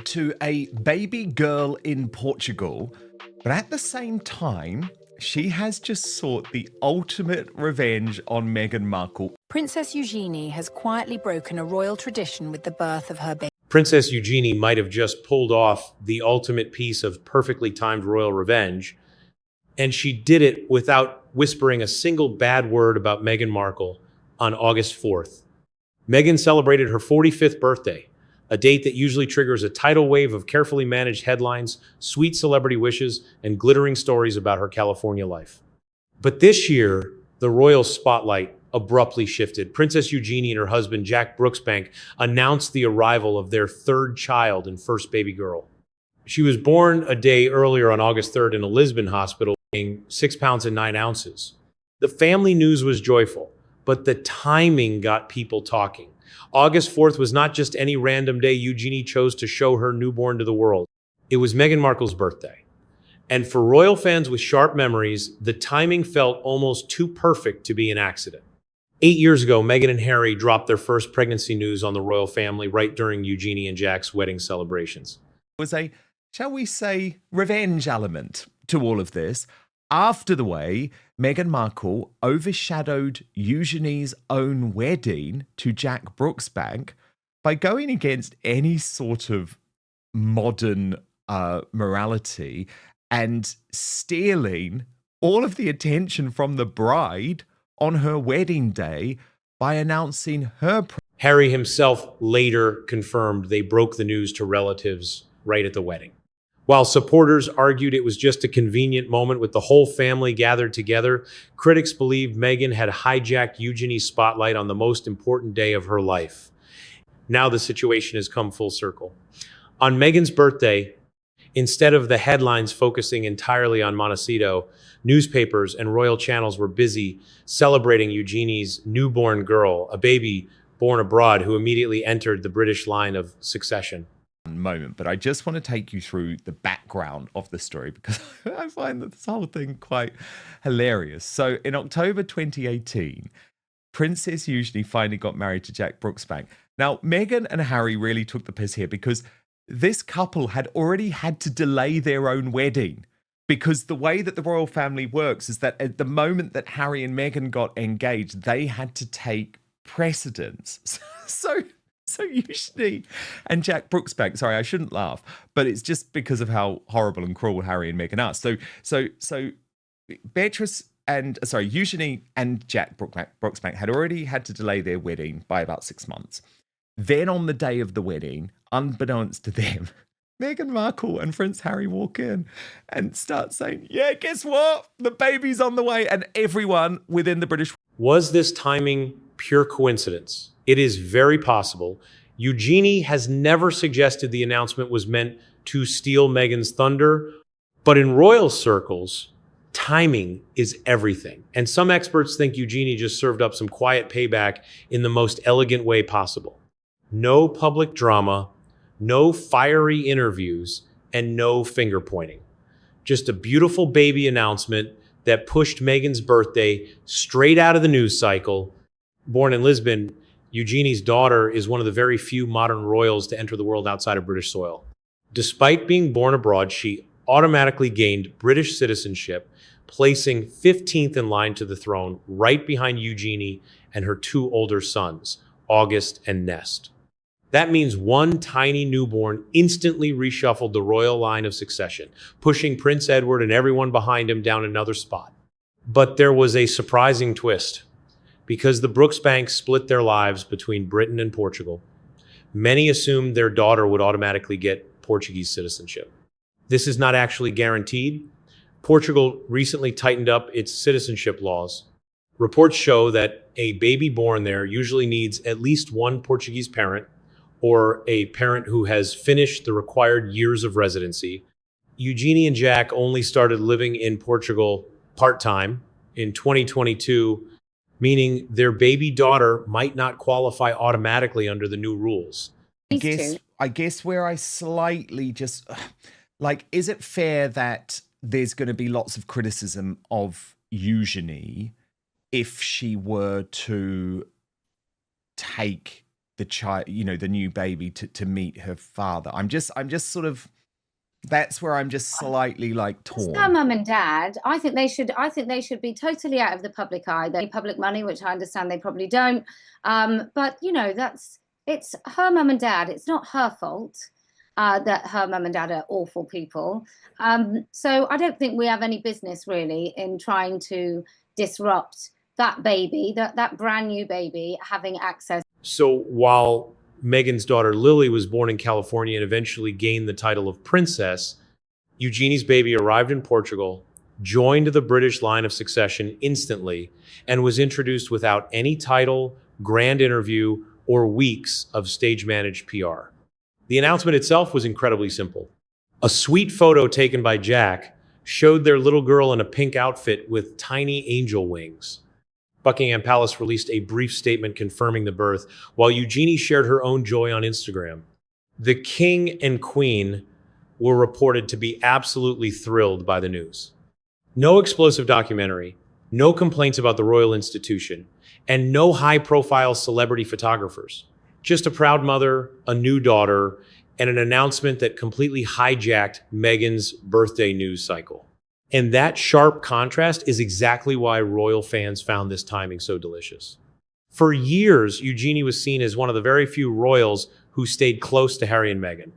to a baby girl in Portugal, but at the same time, she has just sought the ultimate revenge on Meghan Markle. Princess Eugenie has quietly broken a royal tradition with the birth of her baby. Princess Eugenie might have just pulled off the ultimate piece of perfectly timed royal revenge, and she did it without whispering a single bad word about Meghan Markle on August 4th. Meghan celebrated her 45th birthday, a date that usually triggers a tidal wave of carefully managed headlines, sweet celebrity wishes, and glittering stories about her California life. But this year, the royal spotlight abruptly shifted. Princess Eugenie and her husband, Jack Brooksbank, announced the arrival of their third child and first baby girl. She was born a day earlier on August 3rd in a Lisbon hospital, weighing 6 pounds and 9 ounces. The family news was joyful, but the timing got people talking. August 4th was not just any random day Eugenie chose to show her newborn to the world. It was Meghan Markle's birthday. And for royal fans with sharp memories, the timing felt almost too perfect to be an accident. 8 years ago, Meghan and Harry dropped their first pregnancy news on the royal family right during Eugenie and Jack's wedding celebrations. There was a, shall we say, revenge element to all of this after the way Meghan Markle overshadowed Eugenie's own wedding to Jack Brooksbank by going against any sort of modern morality and stealing all of the attention from the bride on her wedding day by announcing her. Harry himself later confirmed they broke the news to relatives right at the wedding. While supporters argued it was just a convenient moment with the whole family gathered together, critics believed Meghan had hijacked Eugenie's spotlight on the most important day of her life. Now the situation has come full circle. On Meghan's birthday, instead of the headlines focusing entirely on Montecito, newspapers and royal channels were busy celebrating Eugenie's newborn girl, a baby born abroad who immediately entered the British line of succession. Moment, but I just want to take you through the background of the story because I find that this whole thing quite hilarious. So in October 2018, Princess Eugenie finally got married to Jack Brooksbank. Now, Meghan and Harry really took the piss here because this couple had already had to delay their own wedding because the way that the royal family works is that at the moment that Harry and Meghan got engaged, they had to take precedence. So Eugenie and Jack Brooksbank, sorry, I shouldn't laugh, but it's just because of how horrible and cruel Harry and Meghan are. So Eugenie and Jack Brooksbank had already had to delay their wedding by about 6 months. Then on the day of the wedding, unbeknownst to them, Meghan Markle and Prince Harry walk in and start saying, yeah, guess what? The baby's on the way. And everyone within the British. Was this timing pure coincidence? It is very possible. Eugenie has never suggested the announcement was meant to steal Meghan's thunder, but in royal circles, timing is everything. And some experts think Eugenie just served up some quiet payback in the most elegant way possible. No public drama, no fiery interviews, and no finger pointing. Just a beautiful baby announcement that pushed Meghan's birthday straight out of the news cycle. Born in Lisbon, Eugenie's daughter is one of the very few modern royals to enter the world outside of British soil. Despite being born abroad, she automatically gained British citizenship, placing 15th in line to the throne, right behind Eugenie and her two older sons, August and Nest. That means one tiny newborn instantly reshuffled the royal line of succession, pushing Prince Edward and everyone behind him down another spot. But there was a surprising twist. Because the Brooksbanks split their lives between Britain and Portugal, many assumed their daughter would automatically get Portuguese citizenship. This is not actually guaranteed. Portugal recently tightened up its citizenship laws. Reports show that a baby born there usually needs at least one Portuguese parent or a parent who has finished the required years of residency. Eugenie and Jack only started living in Portugal part-time in 2022, meaning their baby daughter might not qualify automatically under the new rules. I guess where I slightly just, like, is it fair that there's going to be lots of criticism of Eugenie if she were to take the child, the new baby to meet her father. I'm just sort of, that's where I'm just slightly like torn. Her mum and dad, I think they should be totally out of the public eye. They public money, which I understand they probably don't. But it's her mum and dad. It's not her fault that her mum and dad are awful people. So I don't think we have any business really in trying to disrupt that baby, that brand new baby having access. So while Meghan's daughter Lily was born in California and eventually gained the title of princess, Eugenie's baby arrived in Portugal, joined the British line of succession instantly, and was introduced without any title, grand interview, or weeks of stage-managed PR. The announcement itself was incredibly simple. A sweet photo taken by Jack showed their little girl in a pink outfit with tiny angel wings. Buckingham Palace released a brief statement confirming the birth, while Eugenie shared her own joy on Instagram. The King and Queen were reported to be absolutely thrilled by the news. No explosive documentary, no complaints about the royal institution, and no high-profile celebrity photographers. Just a proud mother, a new daughter, and an announcement that completely hijacked Meghan's birthday news cycle. And that sharp contrast is exactly why royal fans found this timing so delicious. For years, Eugenie was seen as one of the very few royals who stayed close to Harry and Meghan.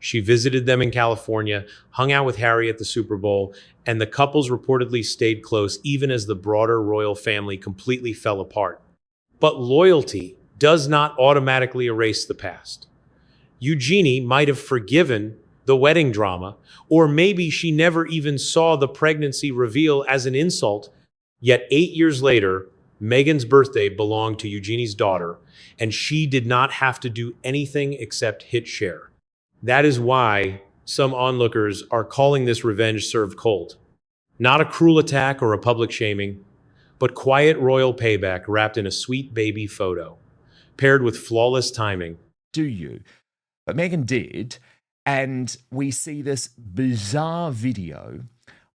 She visited them in California, hung out with Harry at the Super Bowl, and the couples reportedly stayed close even as the broader royal family completely fell apart. But loyalty does not automatically erase the past. Eugenie might have forgiven the wedding drama, or maybe she never even saw the pregnancy reveal as an insult. Yet 8 years later, Meghan's birthday belonged to Eugenie's daughter, and she did not have to do anything except hit share. That is why some onlookers are calling this revenge served cold. Not a cruel attack or a public shaming, but quiet royal payback wrapped in a sweet baby photo, paired with flawless timing. Do you? But Meghan did. And we see this bizarre video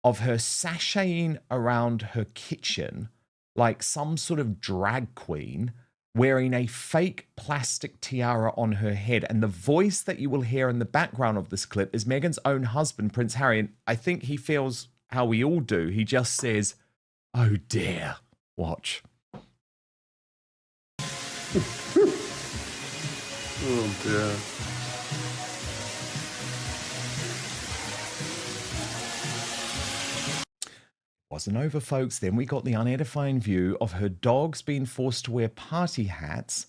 of her sashaying around her kitchen like some sort of drag queen, wearing a fake plastic tiara on her head. And the voice that you will hear in the background of this clip is Meghan's own husband, Prince Harry. And I think he feels how we all do. He just says, "Oh dear." Watch. Oh dear. Wasn't over, folks. Then we got the unedifying view of her dogs being forced to wear party hats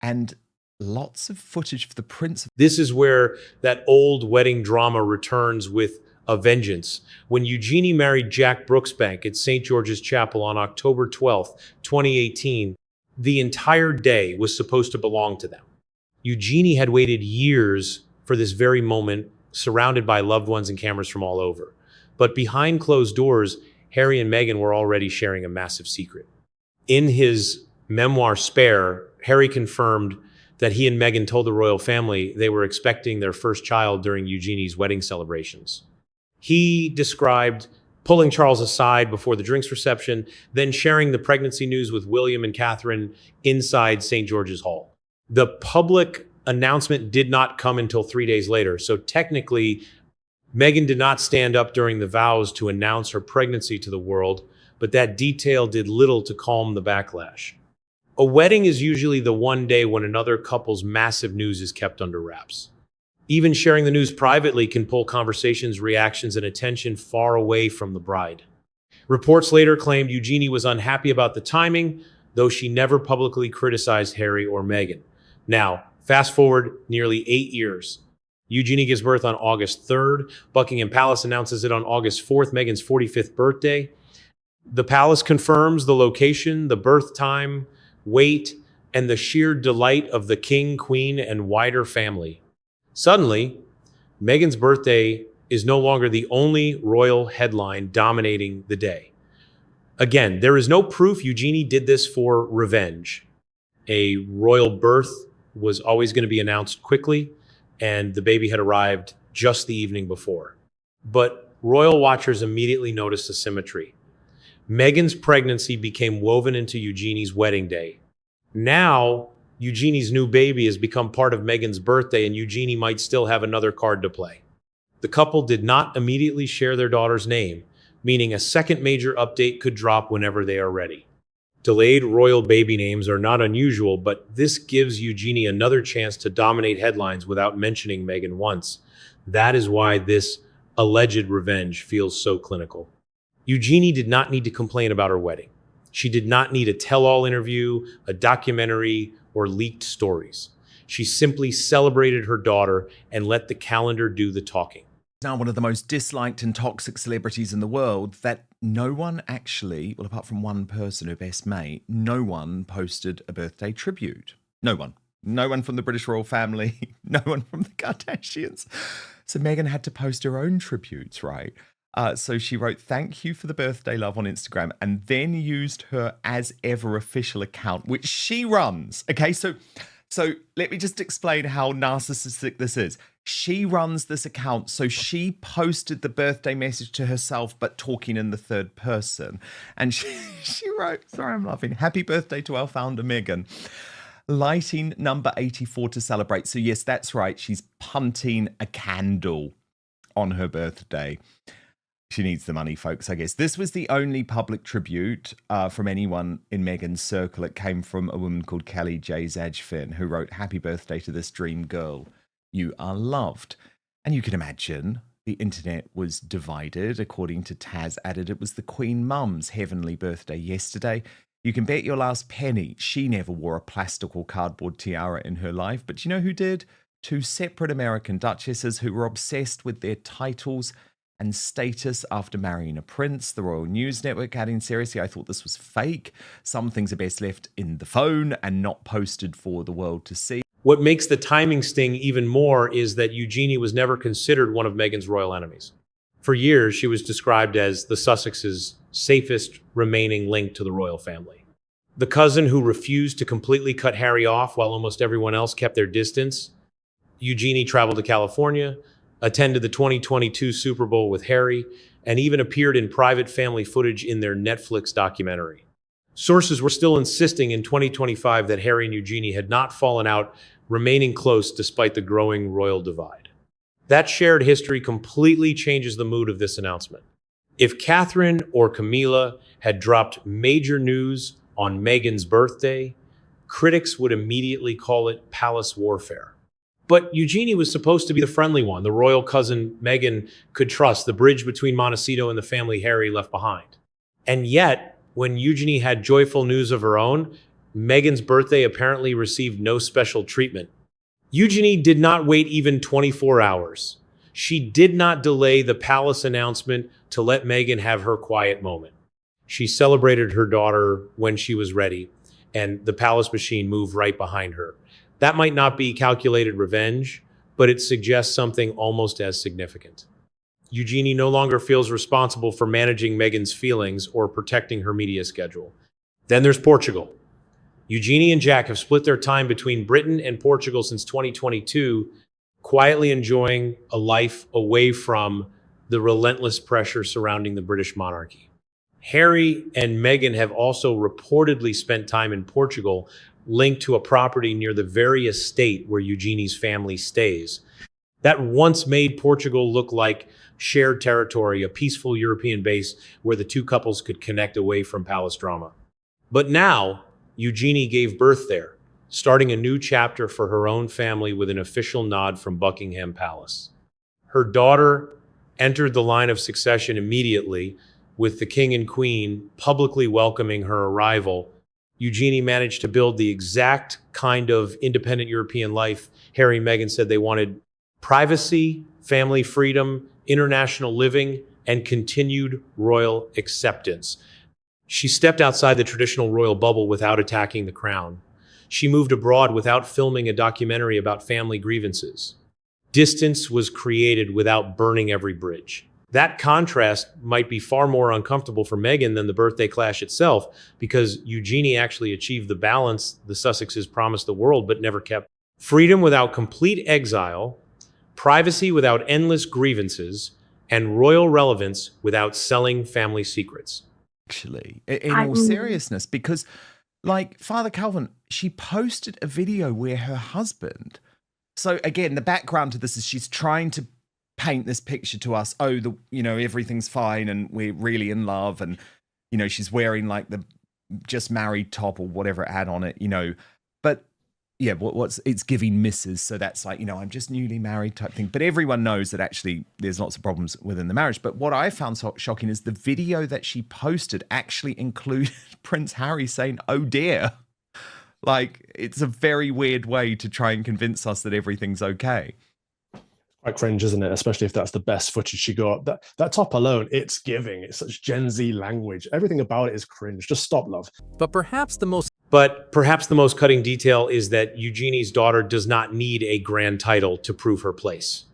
and lots of footage for the prince. This is where that old wedding drama returns with a vengeance. When Eugenie married Jack Brooksbank at St. George's Chapel on October 12th, 2018, the entire day was supposed to belong to them. Eugenie had waited years for this very moment, surrounded by loved ones and cameras from all over. But behind closed doors, Harry and Meghan were already sharing a massive secret. In his memoir Spare, Harry confirmed that he and Meghan told the royal family they were expecting their first child during Eugenie's wedding celebrations. He described pulling Charles aside before the drinks reception, then sharing the pregnancy news with William and Catherine inside St. George's Hall. The public announcement did not come until 3 days later, so technically, Meghan did not stand up during the vows to announce her pregnancy to the world, but that detail did little to calm the backlash. A wedding is usually the one day when another couple's massive news is kept under wraps. Even sharing the news privately can pull conversations, reactions, and attention far away from the bride. Reports later claimed Eugenie was unhappy about the timing, though she never publicly criticized Harry or Meghan. Now, fast forward nearly 8 years. Eugenie gives birth on August 3rd. Buckingham Palace announces it on August 4th, Meghan's 45th birthday. The palace confirms the location, the birth time, weight, and the sheer delight of the king, queen, and wider family. Suddenly, Meghan's birthday is no longer the only royal headline dominating the day. Again, there is no proof Eugenie did this for revenge. A royal birth was always going to be announced quickly, and the baby had arrived just the evening before. But royal watchers immediately noticed a symmetry. Meghan's pregnancy became woven into Eugenie's wedding day. Now, Eugenie's new baby has become part of Meghan's birthday, and Eugenie might still have another card to play. The couple did not immediately share their daughter's name, meaning a second major update could drop whenever they are ready. Delayed royal baby names are not unusual, but this gives Eugenie another chance to dominate headlines without mentioning Meghan once. That is why this alleged revenge feels so clinical. Eugenie did not need to complain about her wedding. She did not need a tell-all interview, a documentary, or leaked stories. She simply celebrated her daughter and let the calendar do the talking. Now one of the most disliked and toxic celebrities in the world that no one actually, well, apart from one person, her best mate, no one posted a birthday tribute. No one. No one from the British royal family. No one from the Kardashians. So Meghan had to post her own tributes, right? So she wrote, "Thank you for the birthday love" on Instagram, and then used her as ever official account, which she runs. Okay, so let me just explain how narcissistic this is. She runs this account, so she posted the birthday message to herself, but talking in the third person. And she wrote, sorry, I'm laughing, "Happy birthday to our founder, Meghan. Lighting number 84 to celebrate." So yes, that's right. She's punting a candle on her birthday. She needs the money, folks, I guess. This was the only public tribute from anyone in Meghan's circle. It came from a woman called Kelly J. Zajfin, who wrote, "Happy birthday to this dream girl. You are loved." And you can imagine the internet was divided. According to Taz added, it was the Queen Mum's heavenly birthday yesterday. You can bet your last penny she never wore a plastic or cardboard tiara in her life. But you know who did? Two separate American duchesses who were obsessed with their titles and status after marrying a prince. The Royal News Network adding, "Seriously, I thought this was fake. Some things are best left in the phone and not posted for the world to see." What makes the timing sting even more is that Eugenie was never considered one of Meghan's royal enemies. For years, she was described as the Sussexes' safest remaining link to the royal family. The cousin who refused to completely cut Harry off while almost everyone else kept their distance. Eugenie traveled to California, attended the 2022 Super Bowl with Harry, and even appeared in private family footage in their Netflix documentary. Sources were still insisting in 2025 that Harry and Eugenie had not fallen out, remaining close despite the growing royal divide. That shared history completely changes the mood of this announcement. If Catherine or Camilla had dropped major news on Meghan's birthday, critics would immediately call it palace warfare. But Eugenie was supposed to be the friendly one, the royal cousin Meghan could trust, the bridge between Montecito and the family Harry left behind. And yet, when Eugenie had joyful news of her own, Meghan's birthday apparently received no special treatment. Eugenie did not wait even 24 hours. She did not delay the palace announcement to let Meghan have her quiet moment. She celebrated her daughter when she was ready, and the palace machine moved right behind her. That might not be calculated revenge, but it suggests something almost as significant. Eugenie no longer feels responsible for managing Meghan's feelings or protecting her media schedule. Then there's Portugal. Eugenie and Jack have split their time between Britain and Portugal since 2022, quietly enjoying a life away from the relentless pressure surrounding the British monarchy. Harry and Meghan have also reportedly spent time in Portugal, linked to a property near the very estate where Eugenie's family stays. That once made Portugal look like shared territory, a peaceful European base where the two couples could connect away from palace drama. But now, Eugenie gave birth there, starting a new chapter for her own family with an official nod from Buckingham Palace. Her daughter entered the line of succession immediately, with the King and Queen publicly welcoming her arrival. Eugenie managed to build the exact kind of independent European life Harry and Meghan said they wanted: privacy, family freedom, international living, and continued royal acceptance. She stepped outside the traditional royal bubble without attacking the crown. She moved abroad without filming a documentary about family grievances. Distance was created without burning every bridge. That contrast might be far more uncomfortable for Meghan than the birthday clash itself, because Eugenie actually achieved the balance the Sussexes promised the world but never kept. Freedom without complete exile, privacy without endless grievances, and royal relevance without selling family secrets. Actually, in all seriousness, because like Father Calvin, she posted a video where her husband. So again, the background to this is she's trying to paint this picture to us. Oh, everything's fine and we're really in love, and she's wearing like the just married top or whatever it had on it, But yeah, it's giving Mrs. So that's like, I'm just newly married type thing. But everyone knows that actually there's lots of problems within the marriage. But what I found so shocking is the video that she posted actually included Prince Harry saying, "Oh dear." Like, it's a very weird way to try and convince us that everything's okay. Quite cringe, isn't it? Especially if that's the best footage she got. That top alone, it's giving. It's such Gen Z language. Everything about it is cringe. Just stop, love. But perhaps the most cutting detail is that Eugenie's daughter does not need a grand title to prove her place.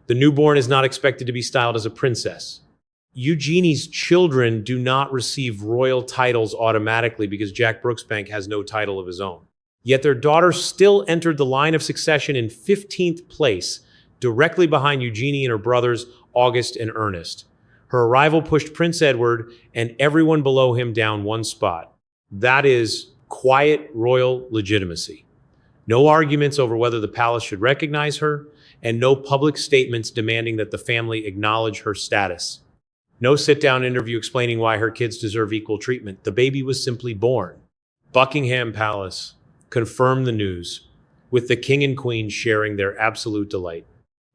The newborn is not expected to be styled as a princess. Eugenie's children do not receive royal titles automatically because Jack Brooksbank has no title of his own. Yet their daughter still entered the line of succession in 15th place, directly behind Eugenie and her brothers, August and Ernest. Her arrival pushed Prince Edward and everyone below him down one spot. That is quiet royal legitimacy. No arguments over whether the palace should recognize her, and no public statements demanding that the family acknowledge her status. No sit-down interview explaining why her kids deserve equal treatment. The baby was simply born. Buckingham Palace confirmed the news, with the king and queen sharing their absolute delight.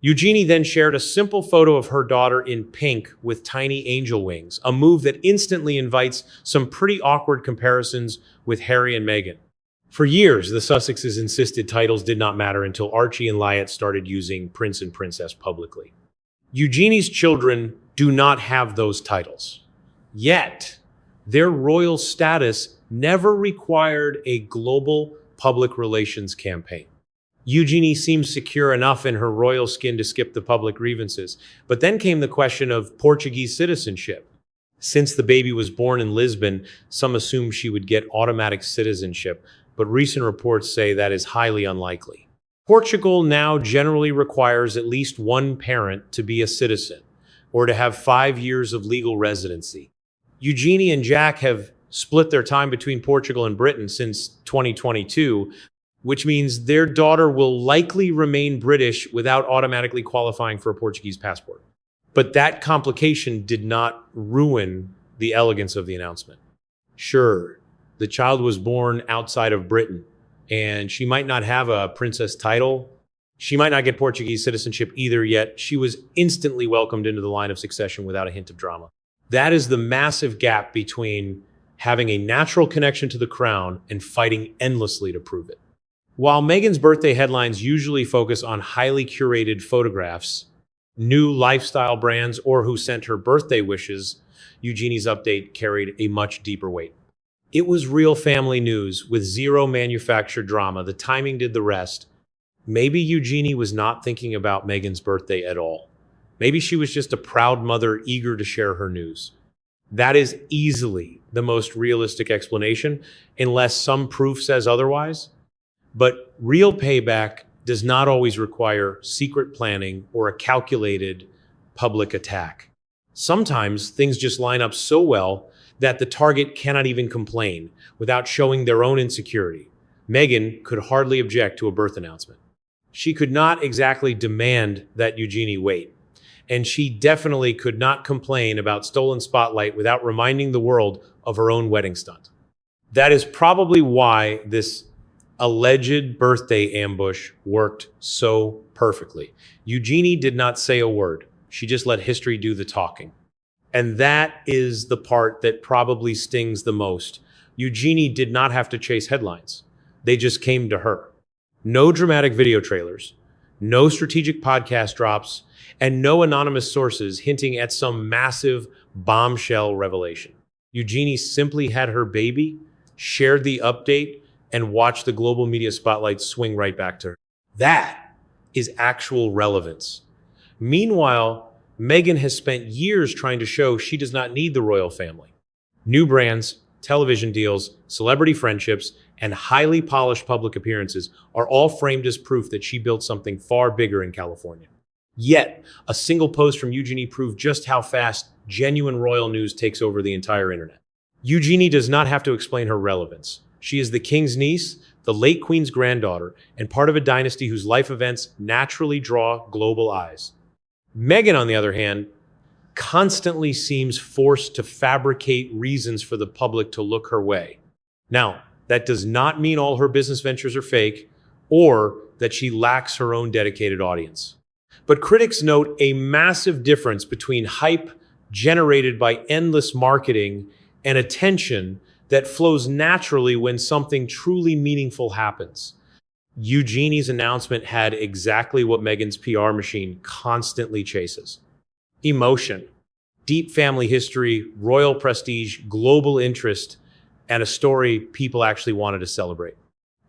Eugenie then shared a simple photo of her daughter in pink with tiny angel wings, a move that instantly invites some pretty awkward comparisons with Harry and Meghan. For years, the Sussexes insisted titles did not matter until Archie and Lyot started using Prince and Princess publicly. Eugenie's children do not have those titles. Yet, their royal status never required a global public relations campaign. Eugenie seemed secure enough in her royal skin to skip the public grievances. But then came the question of Portuguese citizenship. Since the baby was born in Lisbon, some assumed she would get automatic citizenship, but recent reports say that is highly unlikely. Portugal now generally requires at least one parent to be a citizen, or to have 5 years of legal residency. Eugenie and Jack have split their time between Portugal and Britain since 2022, which means their daughter will likely remain British without automatically qualifying for a Portuguese passport. But that complication did not ruin the elegance of the announcement. Sure, the child was born outside of Britain, and she might not have a princess title. She might not get Portuguese citizenship either, yet she was instantly welcomed into the line of succession without a hint of drama. That is the massive gap between having a natural connection to the crown and fighting endlessly to prove it. While Meghan's birthday headlines usually focus on highly curated photographs, new lifestyle brands, or who sent her birthday wishes, Eugenie's update carried a much deeper weight. It was real family news with zero manufactured drama. The timing did the rest. Maybe Eugenie was not thinking about Meghan's birthday at all. Maybe she was just a proud mother eager to share her news. That is easily the most realistic explanation, unless some proof says otherwise. But real payback does not always require secret planning or a calculated public attack. Sometimes things just line up so well that the target cannot even complain without showing their own insecurity. Meghan could hardly object to a birth announcement. She could not exactly demand that Eugenie wait. And she definitely could not complain about stolen spotlight without reminding the world of her own wedding stunt. That is probably why this alleged birthday ambush worked so perfectly. Eugenie did not say a word. She just let history do the talking. And that is the part that probably stings the most. Eugenie did not have to chase headlines. They just came to her. No dramatic video trailers, no strategic podcast drops, and no anonymous sources hinting at some massive bombshell revelation. Eugenie simply had her baby, shared the update, and watched the global media spotlight swing right back to her. That is actual relevance. Meanwhile, Meghan has spent years trying to show she does not need the royal family. New brands, television deals, celebrity friendships, and highly polished public appearances are all framed as proof that she built something far bigger in California. Yet, a single post from Eugenie proved just how fast genuine royal news takes over the entire internet. Eugenie does not have to explain her relevance. She is the king's niece, the late queen's granddaughter, and part of a dynasty whose life events naturally draw global eyes. Meghan, on the other hand, constantly seems forced to fabricate reasons for the public to look her way. Now, that does not mean all her business ventures are fake or that she lacks her own dedicated audience. But critics note a massive difference between hype generated by endless marketing and attention that flows naturally when something truly meaningful happens. Eugenie's announcement had exactly what Meghan's PR machine constantly chases: emotion, deep family history, royal prestige, global interest, and a story people actually wanted to celebrate.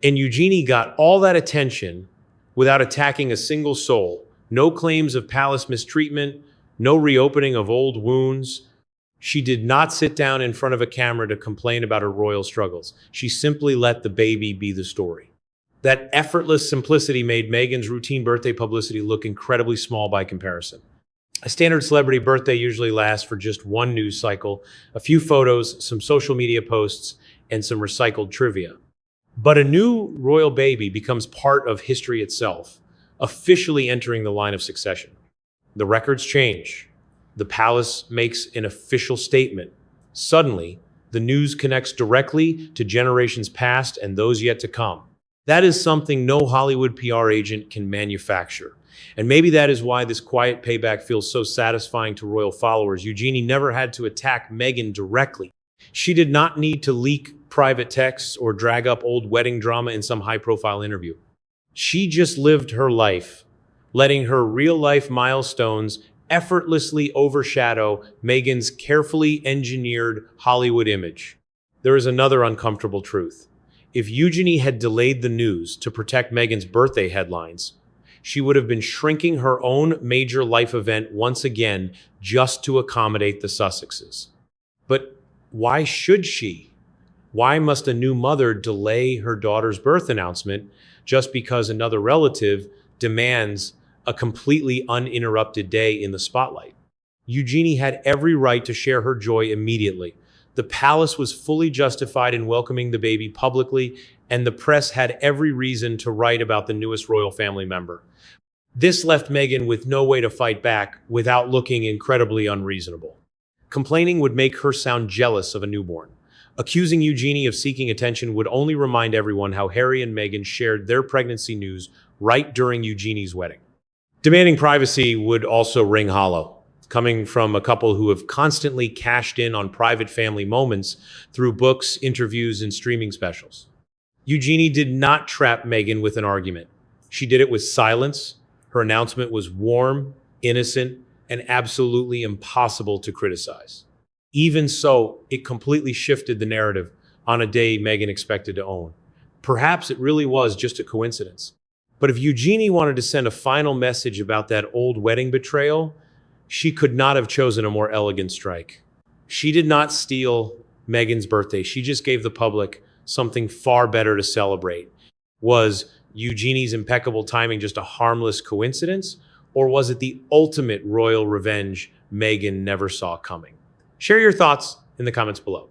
And Eugenie got all that attention without attacking a single soul. No claims of palace mistreatment, no reopening of old wounds. She did not sit down in front of a camera to complain about her royal struggles. She simply let the baby be the story. That effortless simplicity made Meghan's routine birthday publicity look incredibly small by comparison. A standard celebrity birthday usually lasts for just one news cycle, a few photos, some social media posts, and some recycled trivia. But a new royal baby becomes part of history itself, officially entering the line of succession. The records change. The palace makes an official statement. Suddenly, the news connects directly to generations past and those yet to come. That is something no Hollywood PR agent can manufacture. And maybe that is why this quiet payback feels so satisfying to royal followers. Eugenie never had to attack Meghan directly. She did not need to leak private texts or drag up old wedding drama in some high-profile interview. She just lived her life, letting her real-life milestones effortlessly overshadow Meghan's carefully engineered Hollywood image. There is another uncomfortable truth. If Eugenie had delayed the news to protect Meghan's birthday headlines, she would have been shrinking her own major life event once again just to accommodate the Sussexes. But why should she? Why must a new mother delay her daughter's birth announcement just because another relative demands a completely uninterrupted day in the spotlight? Eugenie had every right to share her joy immediately. The palace was fully justified in welcoming the baby publicly, and the press had every reason to write about the newest royal family member. This left Meghan with no way to fight back without looking incredibly unreasonable. Complaining would make her sound jealous of a newborn. Accusing Eugenie of seeking attention would only remind everyone how Harry and Meghan shared their pregnancy news right during Eugenie's wedding. Demanding privacy would also ring hollow, coming from a couple who have constantly cashed in on private family moments through books, interviews, and streaming specials. Eugenie did not trap Meghan with an argument. She did it with silence. Her announcement was warm, innocent, and absolutely impossible to criticize. Even so, it completely shifted the narrative on a day Meghan expected to own. Perhaps it really was just a coincidence. But if Eugenie wanted to send a final message about that old wedding betrayal, she could not have chosen a more elegant strike. She did not steal Meghan's birthday. She just gave the public something far better to celebrate. Was Eugenie's impeccable timing just a harmless coincidence, or was it the ultimate royal revenge Meghan never saw coming? Share your thoughts in the comments below.